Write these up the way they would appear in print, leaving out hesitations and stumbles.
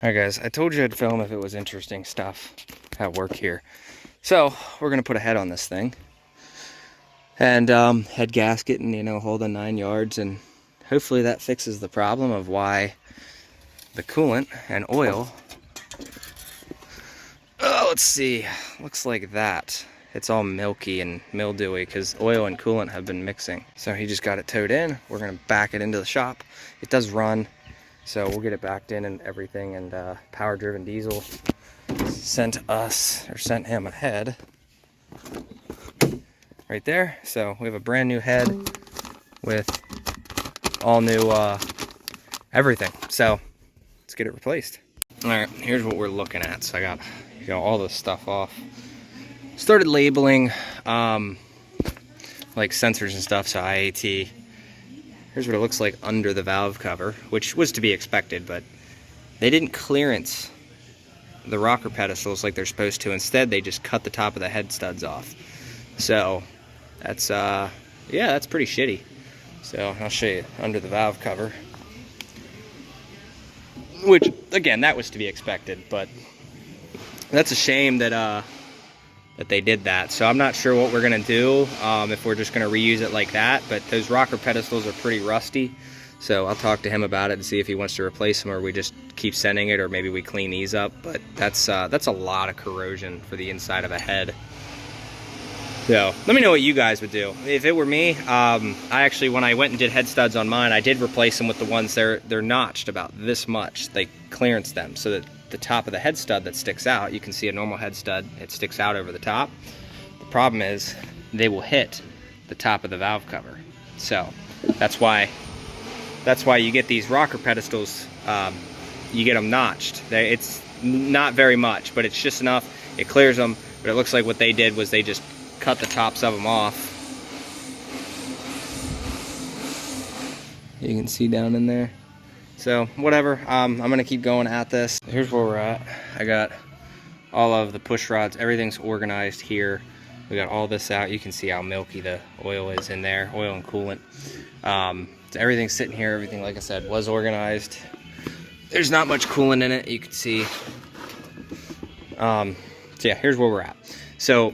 Alright guys, I told you I'd film if it was interesting stuff at work here. So, we're going to put a head on this thing. And head gasket and, hold the 9 yards. And hopefully that fixes the problem of why the coolant and oil... Oh, let's see. Looks like that. It's all milky and mildewy because oil and coolant have been mixing. So he just got it towed in. We're going to back it into the shop. It does run. So we'll get it backed in and everything, and Power Driven Diesel sent him a head right there. So we have a brand new head with all new everything. So let's get it replaced. All right, here's what we're looking at. So I got all this stuff off. Started labeling like sensors and stuff. So IAT. Here's what it looks like under the valve cover, which was to be expected, but they didn't clearance the rocker pedestals like they're supposed to. Instead, they just cut the top of the head studs off. So that's yeah, that's pretty shitty. So I'll show you under the valve cover, which again, that was to be expected, but that's a shame that that they did that. So I'm not sure what we're gonna do, if we're just gonna reuse it like that, but those rocker pedestals are pretty rusty. So I'll talk to him about it and see if he wants to replace them, or we just keep sending it, or maybe we clean these up. But that's a lot of corrosion for the inside of a head. So let me know what you guys would do. If it were me, I actually, when I went and did head studs on mine, I did replace them with the ones they're notched about this much. They clearance them so that the top of the head stud that sticks out, you can see a normal head stud, it sticks out over the top. The problem is they will hit the top of the valve cover. So that's why you get these rocker pedestals, you get them notched. It's not very much, but it's just enough. It clears them, but it looks like what they did was they just cut the tops of them off. You can see down in there. So whatever, I'm gonna keep going at this. Here's where we're at. I got all of the push rods, everything's organized here. We got all this out. You can see how milky the oil is in there, oil and coolant. So everything's sitting here. Everything, like I said, was organized. There's not much coolant in it, you can see. So yeah, here's where we're at. So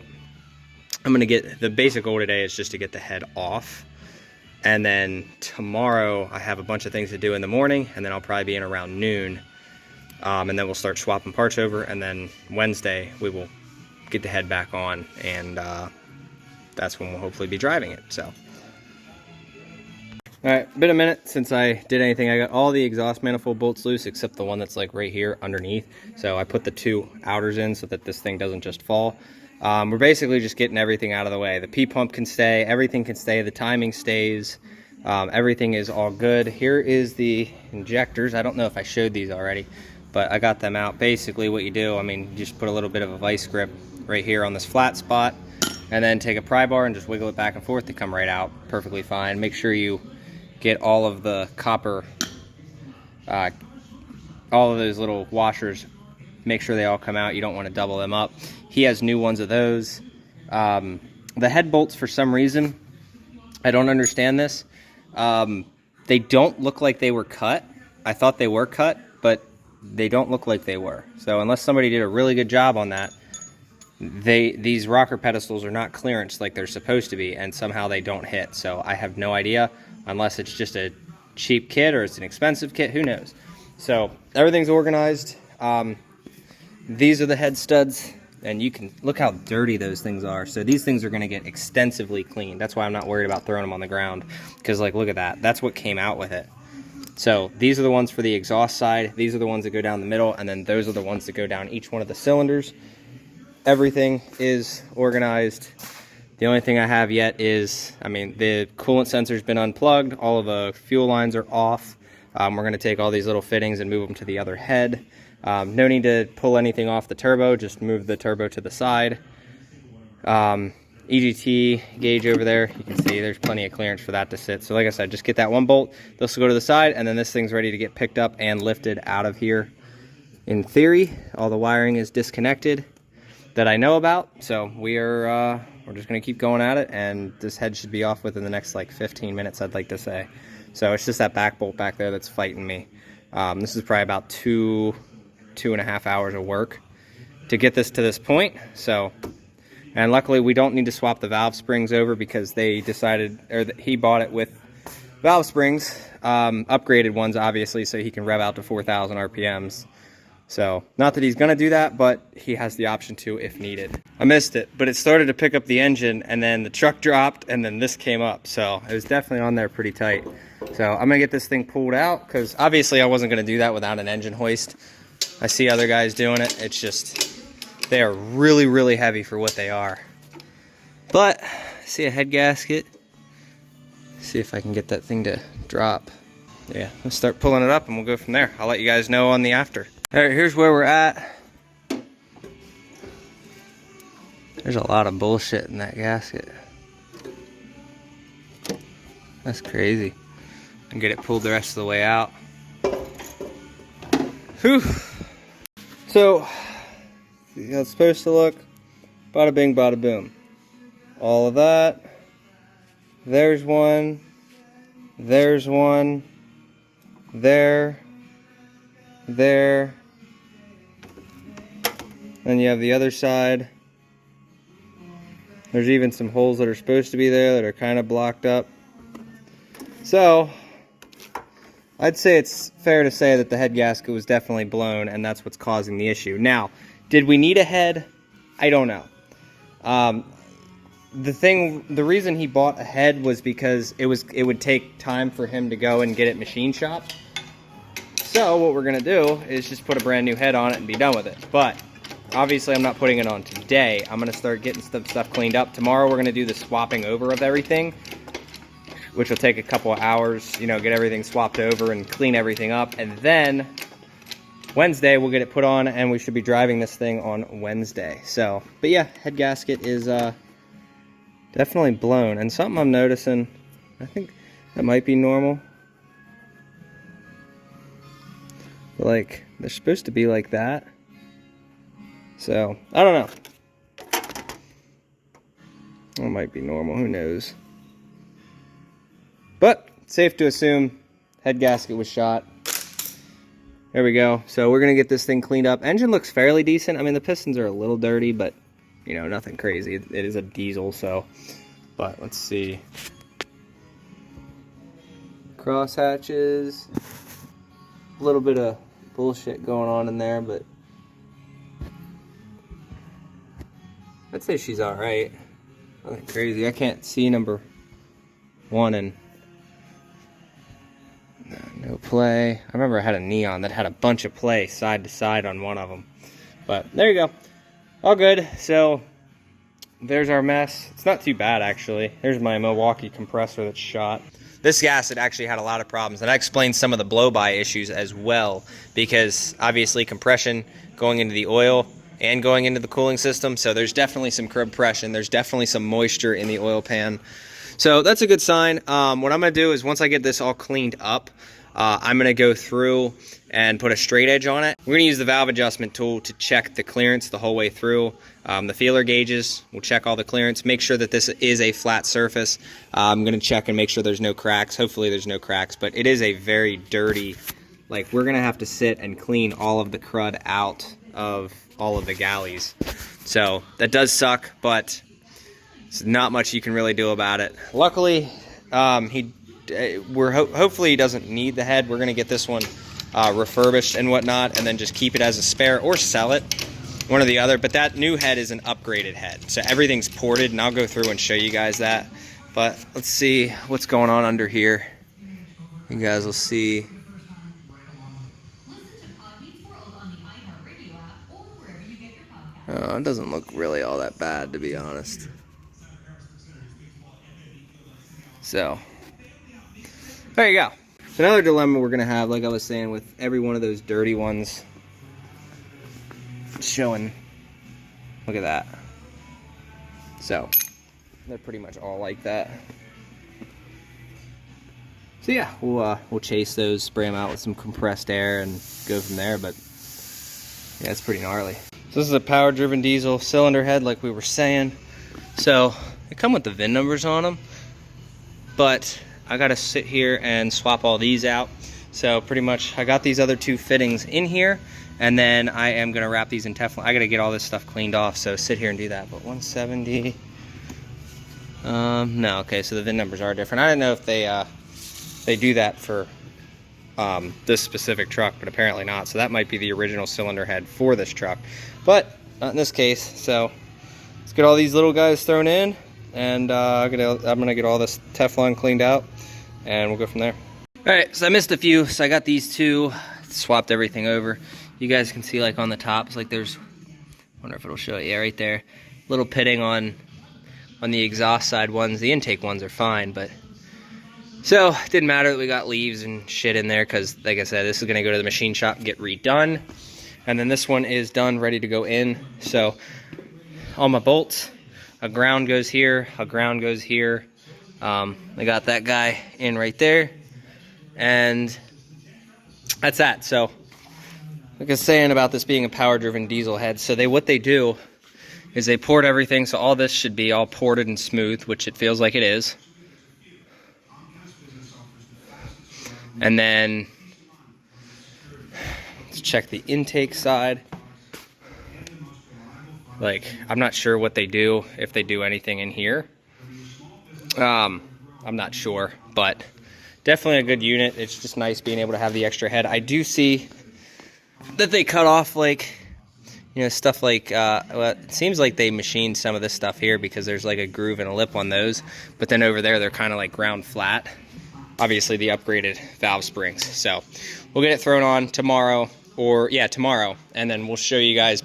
I'm gonna get, the basic goal today is just to get the head off. And then tomorrow I have a bunch of things to do in the morning, and then I'll probably be in around noon. And then we'll start swapping parts over, and then Wednesday we will get the head back on, and that's when we'll hopefully be driving it. So, all right, been a minute since I did anything. I got all the exhaust manifold bolts loose except the one that's like right here underneath. So I put the 2 outers in so that this thing doesn't just fall. We're basically just getting everything out of the way. The P-pump can stay, everything can stay, the timing stays, everything is all good. Here is the injectors. I don't know if I showed these already, but I got them out. Basically what you do, I mean, you just put a little bit of a vice grip right here on this flat spot, and then take a pry bar and just wiggle it back and forth. They come right out perfectly fine. Make sure you get all of the copper, all of those little washers, make sure they all come out. You don't want to double them up. He has new ones of those. The head bolts, for some reason, I don't understand this. They don't look like they were cut. I thought they were cut, but they don't look like they were. So unless somebody did a really good job on that, these rocker pedestals are not clearanced like they're supposed to be, and somehow they don't hit. So I have no idea, unless it's just a cheap kit or it's an expensive kit, who knows. So everything's organized. These are the head studs, and you can look how dirty those things are. So these things are going to get extensively cleaned. That's why I'm not worried about throwing them on the ground, because like, look at that. That's what came out with it. So these are the ones for the exhaust side. These are the ones that go down the middle, and then those are the ones that go down each one of the cylinders. Everything is organized. The only thing I have yet is, I mean, the coolant sensor's been unplugged. All of the fuel lines are off. We're going to take all these little fittings and move them to the other head. No need to pull anything off the turbo, just move the turbo to the side. EGT gauge over there, you can see there's plenty of clearance for that to sit. So like I said, just get that one bolt, this will go to the side, and then this thing's ready to get picked up and lifted out of here. In theory, all the wiring is disconnected that I know about, so we're just going to keep going at it, and this head should be off within the next like 15 minutes, I'd like to say. So it's just that back bolt back there that's fighting me. This is probably about 2 2.5 hours of work to get this to this point. So, and luckily we don't need to swap the valve springs over because they decided, or he bought it with valve springs, upgraded ones obviously, so he can rev out to 4,000 RPMs. So, not that he's gonna do that, but he has the option to if needed. I missed it, but it started to pick up the engine, and then the truck dropped, and then this came up. So, it was definitely on there pretty tight. So, I'm gonna get this thing pulled out, because obviously I wasn't gonna do that without an engine hoist. I see other guys doing it. It's just, they are really, really heavy for what they are. But, I see a head gasket. See if I can get that thing to drop. Yeah, let's start pulling it up, and we'll go from there. I'll let you guys know on the after. All right, here's where we're at. There's a lot of bullshit in that gasket. That's crazy. And get it pulled the rest of the way out. Whew. So, it's supposed to look bada bing, bada boom. All of that. There's one. There's one. There. Then you have the other side. There's even some holes that are supposed to be there that are kind of blocked up. So, I'd say it's fair to say that the head gasket was definitely blown, and that's what's causing the issue. Now, did we need a head? I don't know. The reason he bought a head was because it would take time for him to go and get it machine shopped. So what we're gonna do is just put a brand new head on it and be done with it. But obviously I'm not putting it on today. I'm gonna start getting stuff cleaned up. Tomorrow we're gonna do the swapping over of everything, which will take a couple of hours, you know, get everything swapped over and clean everything up. And then Wednesday we'll get it put on, and we should be driving this thing on Wednesday. So, but yeah, head gasket is definitely blown. And something I'm noticing, I think that might be normal. But like, they're supposed to be like that. So, I don't know. That might be normal, who knows. But, safe to assume, head gasket was shot. There we go. So we're going to get this thing cleaned up. Engine looks fairly decent. I mean, the pistons are a little dirty, but, you know, nothing crazy. It is a diesel, so. But, let's see. Cross hatches. A little bit of bullshit going on in there, but I'd say she's alright. Nothing crazy. I can't see number 1 and no play. I remember I had a neon that had a bunch of play side to side on one of them. But there you go. All good. So there's our mess. It's not too bad, actually. Here's my Milwaukee compressor that's shot. This gasket actually had a lot of problems, and I explained some of the blow-by issues as well, because obviously compression going into the oil and going into the cooling system, so there's definitely some compression, there's definitely some moisture in the oil pan. So that's a good sign. What I'm going to do is once I get this all cleaned up, I'm going to go through and put a straight edge on it. We're going to use the valve adjustment tool to check the clearance the whole way through. The feeler gauges, we'll check all the clearance, make sure that this is a flat surface. I'm going to check and make sure there's no cracks. Hopefully there's no cracks, but it is a very dirty, like we're going to have to sit and clean all of the crud out of all of the galleys. So that does suck, but there's not much you can really do about it. Luckily, hopefully he doesn't need the head. We're going to get this one refurbished and whatnot, and then just keep it as a spare or sell it, one or the other. But that new head is an upgraded head, so everything's ported, and I'll go through and show you guys that. But let's see what's going on under here. You guys will see. It doesn't look really all that bad, to be honest. So there you go. So another dilemma we're going to have, like I was saying, with every one of those dirty ones showing. Look at that. So they're pretty much all like that. So yeah, we'll chase those, spray them out with some compressed air, and go from there. But yeah, it's pretty gnarly. So this is a power-driven diesel cylinder head, like we were saying. So they come with the VIN numbers on them, but I gotta sit here and swap all these out. So pretty much I got these other two fittings in here, And then I am gonna wrap these in Teflon. I gotta get all this stuff cleaned off, so sit here and do that. But 170. No, okay, so the VIN numbers are different. I didn't know if they do that for this specific truck, but apparently not. So that might be the original cylinder head for this truck, but not in this case. So let's get all these little guys thrown in, and I'm gonna get all this Teflon cleaned out, and we'll go from there. All right, so I missed a few. So I got these two, swapped everything over. You guys can see, like, on the tops, like, there's, I wonder if it'll show it. Yeah, right there, little pitting on the exhaust side ones. The intake ones are fine, but so it didn't matter that we got leaves and shit in there, because like I said, this is gonna go to the machine shop and get redone. And then this one is done, ready to go in. So all my bolts, a ground goes here, a ground goes here. I got that guy in right there, and that's that. So like I was saying about this being a power-driven diesel head, so what they do is they port everything, so all this should be all ported and smooth, which it feels like it is. And then let's check the intake side. Like, I'm not sure what they do, if they do anything in here. I'm not sure, but definitely a good unit. It's just nice being able to have the extra head. I do see that they cut off, like, you know, stuff like, well, it seems like they machined some of this stuff here, because there's like a groove and a lip on those, but then over there they're kind of like ground flat. Obviously the upgraded valve springs. So we'll get it thrown on tomorrow, or yeah, tomorrow, and then we'll show you guys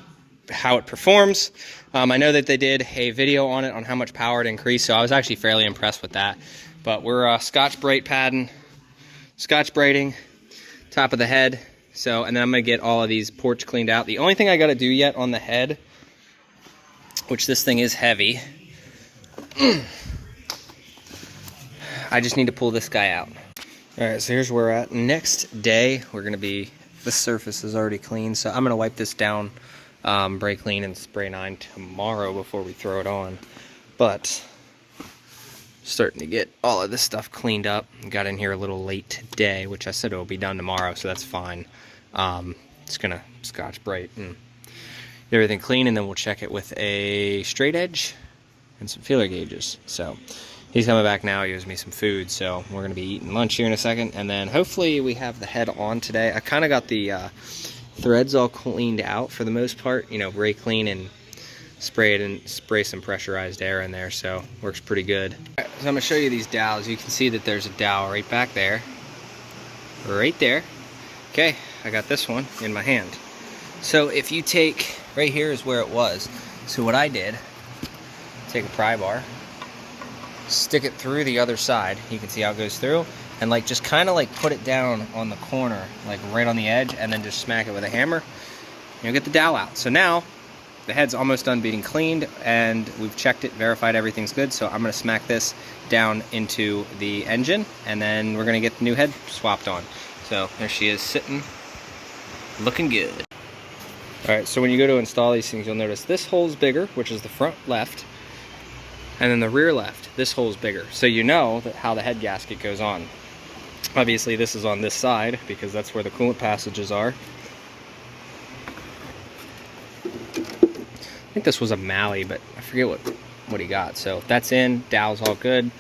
how it performs. I know that they did a video on it on how much power it increased, so I was actually fairly impressed with that. But we're Scotch Brite padding, Scotch Briting, top of the head. So, and then I'm gonna get all of these ports cleaned out. The only thing I gotta do yet on the head, which this thing is heavy, I just need to pull this guy out. All right, so here's where we're at. Next day, we're gonna be, the surface is already clean, so I'm gonna wipe this down, brake clean and spray 9 tomorrow before we throw it on. But starting to get all of this stuff cleaned up. Got in here a little late today, which I said it will be done tomorrow, so that's fine. Just gonna Scotch Brite and get everything clean, and then we'll check it with a straight edge and some feeler gauges. So he's coming back now. He owes me some food, so we're gonna be eating lunch here in a second, and then hopefully we have the head on today. I kind of got the threads all cleaned out for the most part, you know, brake clean and spray some pressurized air in there, so works pretty good. All right, so I'm gonna show you these dowels. You can see that there's a dowel right back there, right there. Okay, I got this one in my hand. So if you take, right here is where it was. So what I did, take a pry bar, stick it through the other side. You can see how it goes through, and like just kind of like put it down on the corner, like right on the edge, and then just smack it with a hammer. You'll get the dowel out. So now the head's almost done being cleaned, and we've checked it, verified everything's good. So I'm gonna smack this down into the engine, and then we're gonna get the new head swapped on. So there she is, sitting, looking good. All right, so when you go to install these things, you'll notice this hole's bigger, which is the front left, and then the rear left, this hole's bigger. So you know that how the head gasket goes on. Obviously this is on this side, because that's where the coolant passages are. I think this was a Malley, but I forget what he got. So that's in, dowel's all good.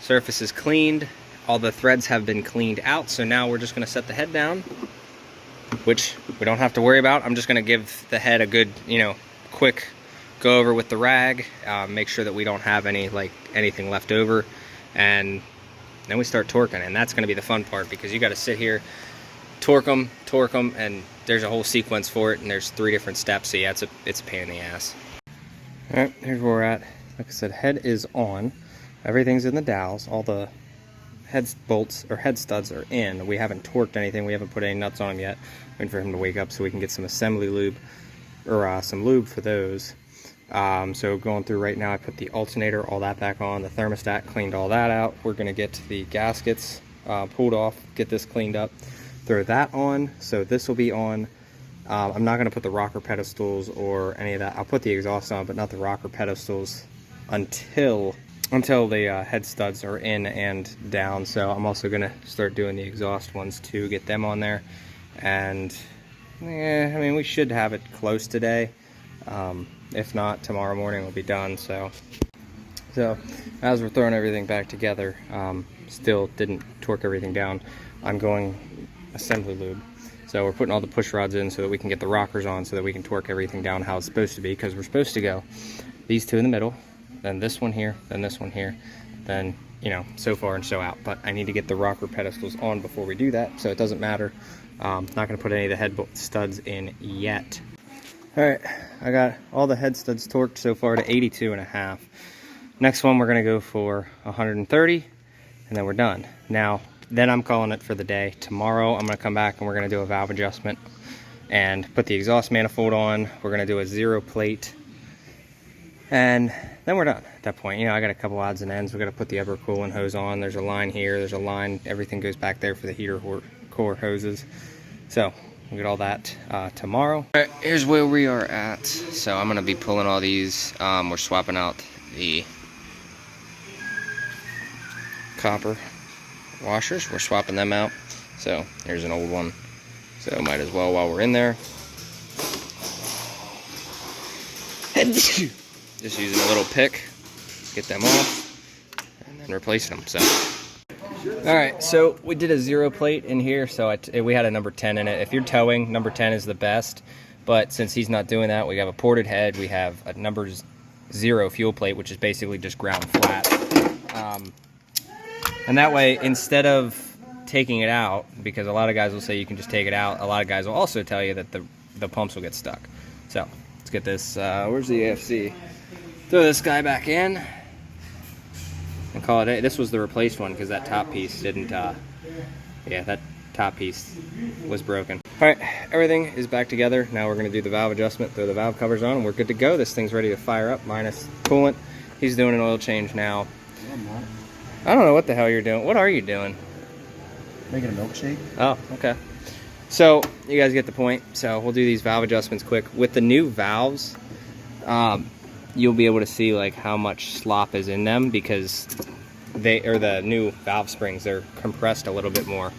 Surface is cleaned. All the threads have been cleaned out. So now we're just gonna set the head down, which we don't have to worry about. I'm just gonna give the head a good, you know, quick go over with the rag, make sure that we don't have anything left over, and then we start torquing. And that's gonna be the fun part, because you gotta sit here, torque them, and there's a whole sequence for it, and there's 3 different steps. So yeah, it's a pain in the ass. All right, here's where we're at. Like I said, head is on. Everything's in the dowels. All the head bolts or head studs are in. We haven't torqued anything. We haven't put any nuts on them yet. Waiting for him to wake up so we can get some assembly lube, or some lube for those. So going through right now, I put the alternator, all that back on, the thermostat, cleaned all that out. We're gonna get the gaskets pulled off, get this cleaned up, throw that on. So this will be on. I'm not gonna put the rocker pedestals or any of that. I'll put the exhaust on, but not the rocker pedestals until the head studs are in and down. So I'm also gonna start doing the exhaust ones too, get them on there, and Yeah, I mean, we should have it close today. If not, tomorrow morning will be done. So as we're throwing everything back together, still didn't torque everything down. I'm going assembly lube. So we're putting all the push rods in so that we can get the rockers on so that we can torque everything down how it's supposed to be, because we're supposed to go these two in the middle, then this one here, then this one here, then, you know, so far and so out. But I need to get the rocker pedestals on before we do that, so it doesn't matter. Not going to put any of the head studs in yet. Alright, I got all the head studs torqued so far to 82.5. Next one we're going to go for 130, and then we're done. Then I'm calling it for the day. Tomorrow I'm going to come back and we're going to do a valve adjustment and put the exhaust manifold on. We're going to do a 0 plate, and then we're done at that point. You know, I got a couple odds and ends. We're going to put the upper coolant hose on. There's a line here, there's a line, everything goes back there for the heater core hoses. So we'll get all that tomorrow. All right, here's where we are at. So I'm going to be pulling all these. We're swapping out the copper washers. We're swapping them out. So here's an old one. So might as well while we're in there. Just using a little pick, get them off, and then replacing them. So. Alright, so we did a 0 plate in here, so we had a number 10 in it. If you're towing, number 10 is the best, but since he's not doing that, we have a ported head, we have a number 0 fuel plate, which is basically just ground flat. And that way, instead of taking it out, because a lot of guys will say you can just take it out, a lot of guys will also tell you that the pumps will get stuck. So, let's get this, where's the AFC? Throw this guy back in. And call it a. This was the replaced one because that top piece didn't, yeah, that top piece was broken. Alright, everything is back together. Now we're going to do the valve adjustment, throw the valve covers on, and we're good to go. This thing's ready to fire up, minus coolant. He's doing an oil change now. I don't know what the hell you're doing. What are you doing? Making a milkshake. Oh, okay. So, you guys get the point. So, we'll do these valve adjustments quick. With the new valves, you'll be able to see like how much slop is in them because the new valve springs, they're compressed a little bit more.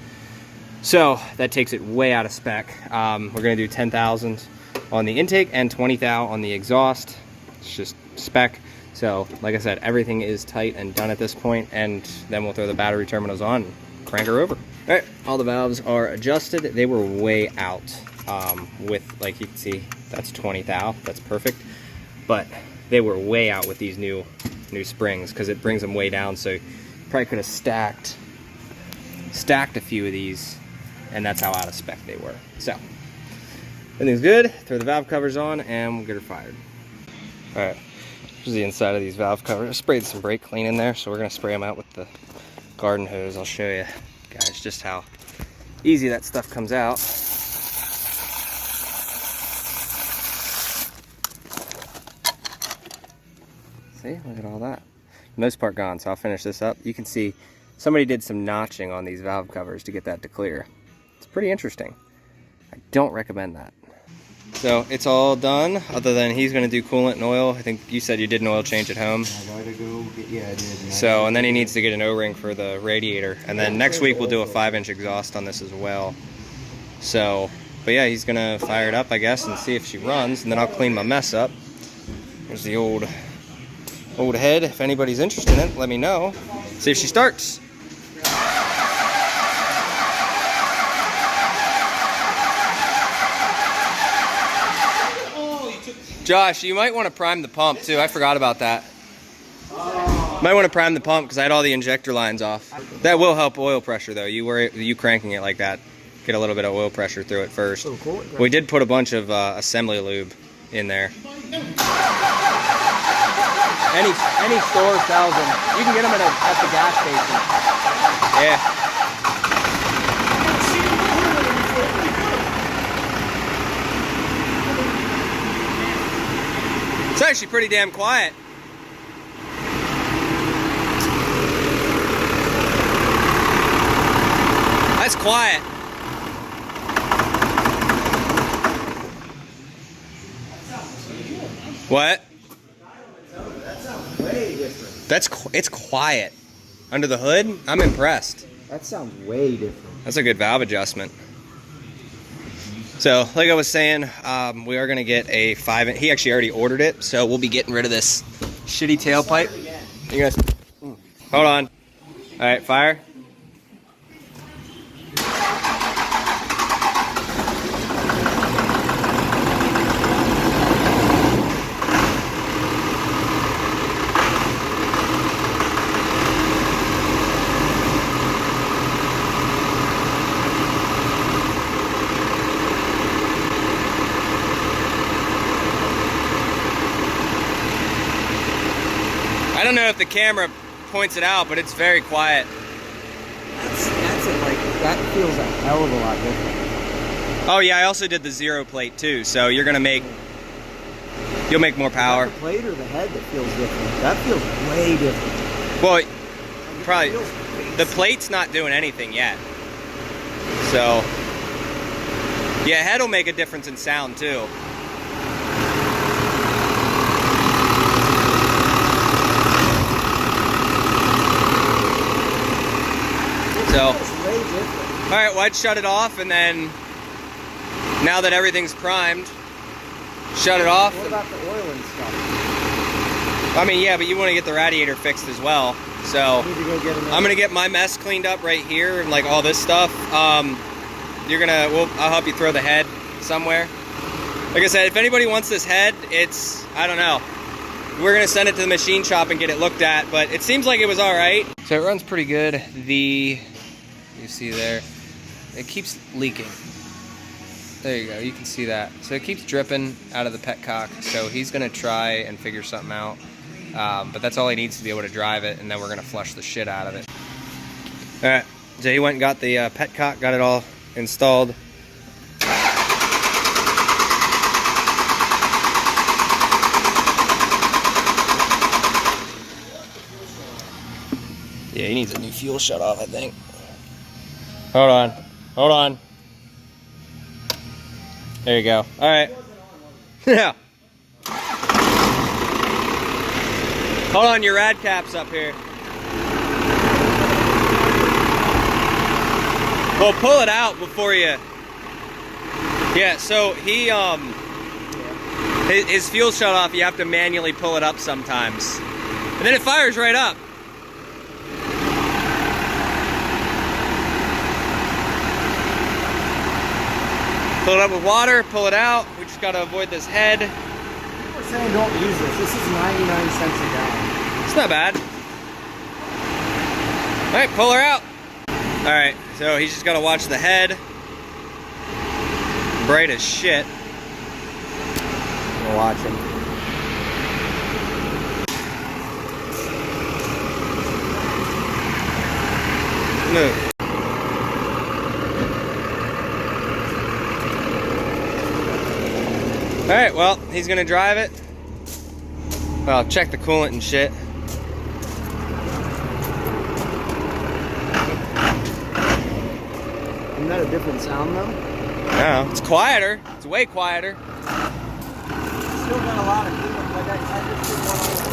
So that takes it way out of spec. We're gonna do 10,000 on the intake and 20,000 on the exhaust. It's just spec. So like I said, everything is tight and done at this point, and then we'll throw the battery terminals on and crank her over. All right, all the valves are adjusted. They were way out with, like you can see, that's 20,000, that's perfect. But they were way out with these new springs because it brings them way down. So you probably could have stacked a few of these, and that's how out of spec they were. So everything's good. Throw the valve covers on and we'll get her fired. All right, here's the inside of these valve covers. I sprayed some brake clean in there, so we're gonna spray them out with the garden hose. I'll show you guys just how easy that stuff comes out. See, look at all that. Most part gone, so I'll finish this up. You can see somebody did some notching on these valve covers to get that to clear. It's pretty interesting. I don't recommend that. So it's all done, other than he's going to do coolant and oil. I think you said you did an oil change at home. I gotta go get, yeah, I did. So, and then he needs to get an O-ring for the radiator. And then next week we'll do a 5-inch exhaust on this as well. So, but yeah, he's going to fire it up, I guess, and see if she runs. And then I'll clean my mess up. There's the old head. If anybody's interested in it, let me know. See if she starts. Josh, you might want to prime the pump too. I forgot about that. Might want to prime the pump because I had all the injector lines off. That will help oil pressure though. You cranking it like that, get a little bit of oil pressure through it first. We did put a bunch of assembly lube in there. Any store sells them. You can get them at the gas station. Yeah. It's actually pretty damn quiet. That's quiet. What? That sounds way different. It's quiet. Under the hood, I'm impressed. That sounds way different. That's a good valve adjustment. So, like I was saying, we are gonna get a 5. He actually already ordered it, so we'll be getting rid of this shitty tailpipe. You guys, hold on. All right, fire. I don't know if the camera points it out, but it's very quiet. That feels a hell of a lot different. Oh yeah, I also did the 0 plate too, so you'll make more power. Is that the plate or the head that feels different? That feels way different. Well, probably the plate's not doing anything yet. So yeah, head will make a difference in sound too. So, all right, well, I'd shut it off, and then now that everything's primed, shut it off. What about the oil and stuff? I mean, yeah, but you want to get the radiator fixed as well. So Need to go get I'm gonna get my mess cleaned up right here and like all this stuff. I'll help you throw the head somewhere. Like I said, if anybody wants this head, I don't know. We're gonna send it to the machine shop and get it looked at, but it seems like it was all right. So it runs pretty good. You see there, it keeps leaking. There you go, you can see that. So it keeps dripping out of the petcock, so he's gonna try and figure something out. But that's all he needs to be able to drive it, and then we're gonna flush the shit out of it. All right, so he went and got the petcock, got it all installed. Yeah, he needs a new fuel shut off, I think. Hold on. Hold on. There you go. All right. Yeah. Hold on, your rad cap's up here. Well, pull it out before you... Yeah, so he, his fuel shut off, you have to manually pull it up sometimes. And then it fires right up. Pull it up with water, pull it out. We just gotta avoid this head. People are saying don't use this. This is 99 cents a gallon. It's not bad. All right, pull her out. All right, so he's just gotta watch the head. Bright as shit. We'll watch him. Move. All right, well, he's gonna drive it. Well, check the coolant and shit. Isn't that a different sound though? No, it's quieter. It's way quieter. Still got a lot of coolant. Like I just did one on.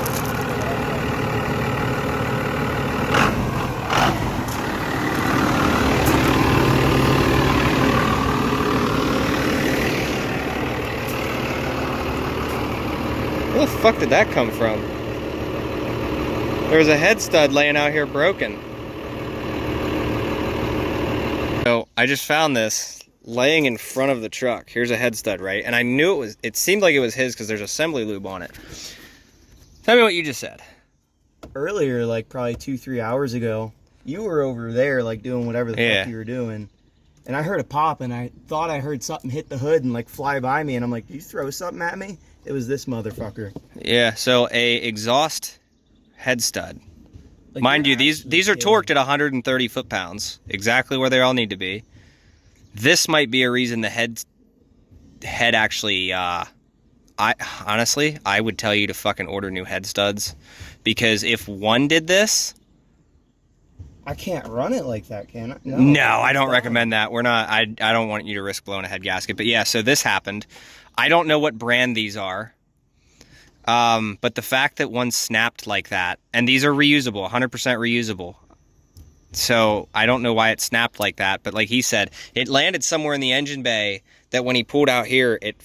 Where the fuck did that come from? There was a head stud laying out here broken. So I just found this laying in front of the truck. Here's a head stud, right? And I knew it seemed like it was his because there's assembly lube on it. Tell me what you just said. Earlier, like probably 2-3 hours ago, you were over there like doing whatever the fuck you were doing. And I heard a pop and I thought I heard something hit the hood and like fly by me. And I'm like, did you throw something at me? It was this motherfucker. Yeah, so a exhaust head stud. Like, mind you, these are torqued at 130 foot-pounds, exactly where they all need to be. This might be a reason the head actually, honestly, I would tell you to fucking order new head studs, because if one did this, I can't run it like that, can I? No, I don't recommend that. We're not. I don't want you to risk blowing a head gasket. But yeah, so this happened. I don't know what brand these are. But the fact that one snapped like that, and these are reusable, 100% reusable. So I don't know why it snapped like that. But like he said, it landed somewhere in the engine bay that when he pulled out here, it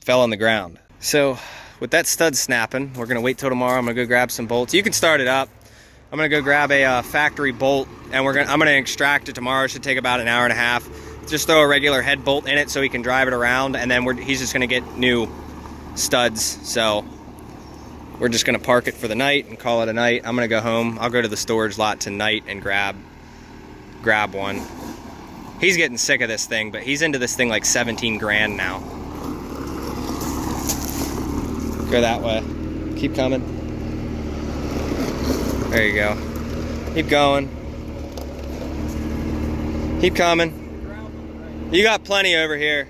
fell on the ground. So with that stud snapping, we're gonna wait till tomorrow. I'm gonna go grab some bolts. You can start it up. I'm gonna go grab a factory bolt, and I'm gonna extract it tomorrow. It should take about an hour and a half. Just throw a regular head bolt in it so he can drive it around, and then he's just gonna get new studs. So we're just gonna park it for the night and call it a night. I'm gonna go home. I'll go to the storage lot tonight and grab one. He's getting sick of this thing, but he's into this thing like 17 grand now. Go that way. Keep coming. There you go. Keep going. Keep coming. You got plenty over here.